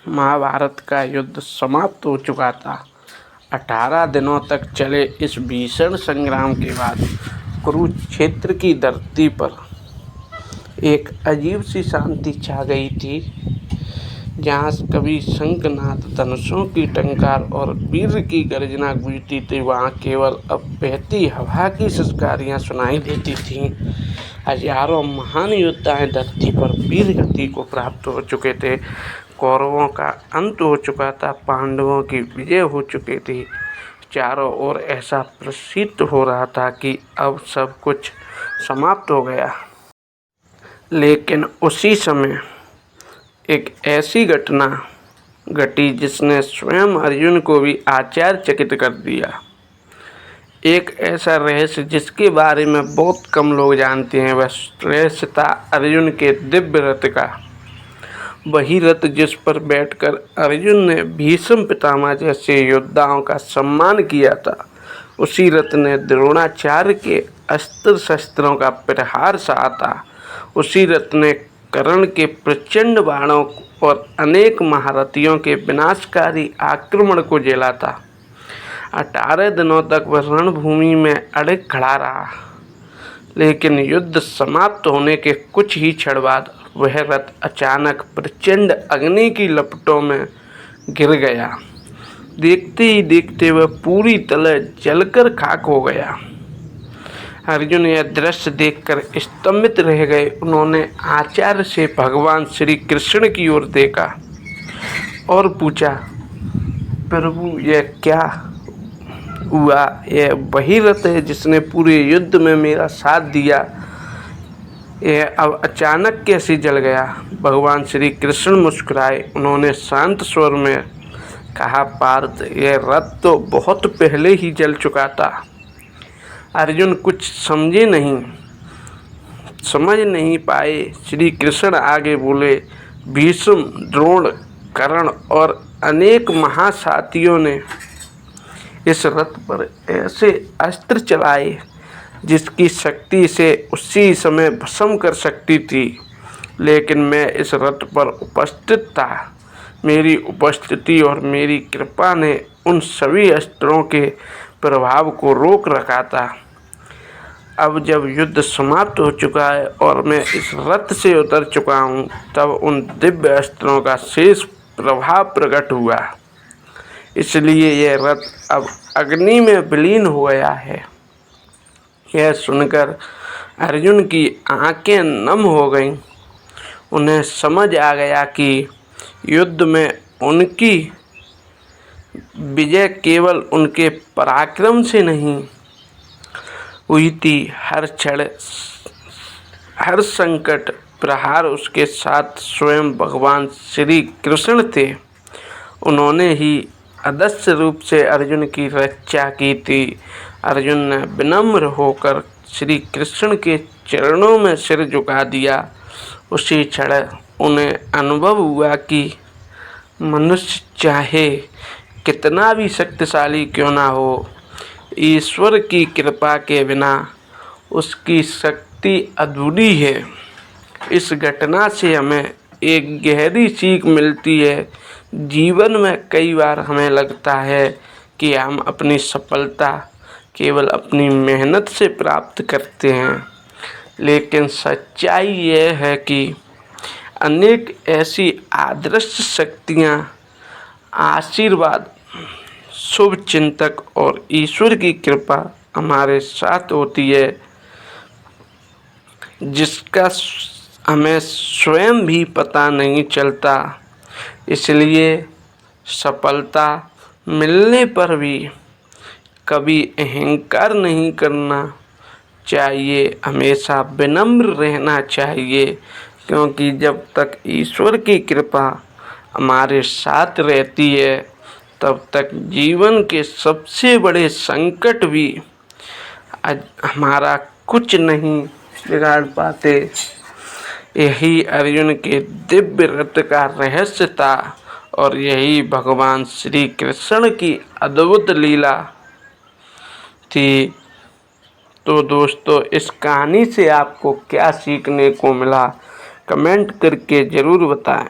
महाभारत का युद्ध समाप्त हो चुका था। 18 दिनों तक चले इस भीषण संग्राम के बाद कुरुक्षेत्र की धरती पर एक अजीब सी शांति छा गई थी। जहाँ कभी शंखनाद, धनुषों की टंकार और वीर की गर्जना गूंजती थी, वहाँ केवल अब बहती हवा की सिसकारियाँ सुनाई देती थीं। हजारों महान योद्धाएं धरती पर वीर गति को प्राप्त हो चुके थे। कौरवों का अंत हो चुका था, पांडवों की विजय हो चुकी थी। चारों ओर ऐसा प्रतीत हो रहा था कि अब सब कुछ समाप्त हो गया। लेकिन उसी समय एक ऐसी घटना घटी जिसने स्वयं अर्जुन को भी आश्चर्यचकित कर दिया। एक ऐसा रहस्य जिसके बारे में बहुत कम लोग जानते हैं। वह रहस्य था अर्जुन के दिव्य रथ का। वही रथ जिस पर बैठकर अर्जुन ने भीष्म पितामह जैसे योद्धाओं का सम्मान किया था। उसी रथ ने द्रोणाचार्य के अस्त्र शस्त्रों का प्रहार सहा था। उसी रथ ने कर्ण के प्रचंड बाणों और अनेक महारथियों के विनाशकारी आक्रमण को झेला था। 18 दिनों तक वह रणभूमि में अड़िग खड़ा रहा, लेकिन युद्ध समाप्त होने के कुछ ही क्षण बाद वह रथ अचानक प्रचंड अग्नि की लपटों में गिर गया। देखते ही देखते वह पूरी तरह जलकर खाक हो गया। अर्जुन यह दृश्य देखकर स्तंभित रह गए। उन्होंने आचार्य से भगवान श्री कृष्ण की ओर देखा और पूछा, प्रभु यह क्या हुआ? यह वही रथ है जिसने पूरे युद्ध में मेरा साथ दिया, यह अब अचानक कैसे जल गया? भगवान श्री कृष्ण मुस्कुराए। उन्होंने शांत स्वर में कहा, पार्थ, यह रथ तो बहुत पहले ही जल चुका था। अर्जुन कुछ समझ नहीं पाए। श्री कृष्ण आगे बोले, भीष्म, द्रोण, कर्ण और अनेक महासाथियों ने इस रथ पर ऐसे अस्त्र चलाए जिसकी शक्ति से उसी समय भस्म कर सकती थी, लेकिन मैं इस रथ पर उपस्थित था। मेरी उपस्थिति और मेरी कृपा ने उन सभी अस्त्रों के प्रभाव को रोक रखा था। अब जब युद्ध समाप्त हो चुका है और मैं इस रथ से उतर चुका हूँ, तब उन दिव्य अस्त्रों का शेष प्रभाव प्रकट हुआ। इसलिए यह रथ अब अग्नि में विलीन हो गया है। यह सुनकर अर्जुन की आंखें नम हो गईं। उन्हें समझ आ गया कि युद्ध में उनकी विजय केवल उनके पराक्रम से नहीं हुई थी। हर क्षण, हर संकट प्रहार उसके साथ स्वयं भगवान श्री कृष्ण थे। उन्होंने ही अदृश्य रूप से अर्जुन की रक्षा की थी। अर्जुन ने विनम्र होकर श्री कृष्ण के चरणों में सिर झुका दिया। उसी क्षण उन्हें अनुभव हुआ कि मनुष्य चाहे कितना भी शक्तिशाली क्यों ना हो, ईश्वर की कृपा के बिना उसकी शक्ति अधूरी है। इस घटना से हमें एक गहरी सीख मिलती है। जीवन में कई बार हमें लगता है कि हम अपनी सफलता केवल अपनी मेहनत से प्राप्त करते हैं, लेकिन सच्चाई यह है कि अनेक ऐसी अदृश्य शक्तियाँ, आशीर्वाद, शुभ चिंतक और ईश्वर की कृपा हमारे साथ होती है, जिसका हमें स्वयं भी पता नहीं चलता। इसलिए सफलता मिलने पर भी कभी अहंकार नहीं करना चाहिए, हमेशा विनम्र रहना चाहिए, क्योंकि जब तक ईश्वर की कृपा हमारे साथ रहती है, तब तक जीवन के सबसे बड़े संकट भी हमारा कुछ नहीं बिगाड़ पाते। यही अर्जुन के दिव्य रथ का रहस्य था और यही भगवान श्री कृष्ण की अद्भुत लीला थी। तो दोस्तों, इस कहानी से आपको क्या सीखने को मिला, कमेंट करके ज़रूर बताएं।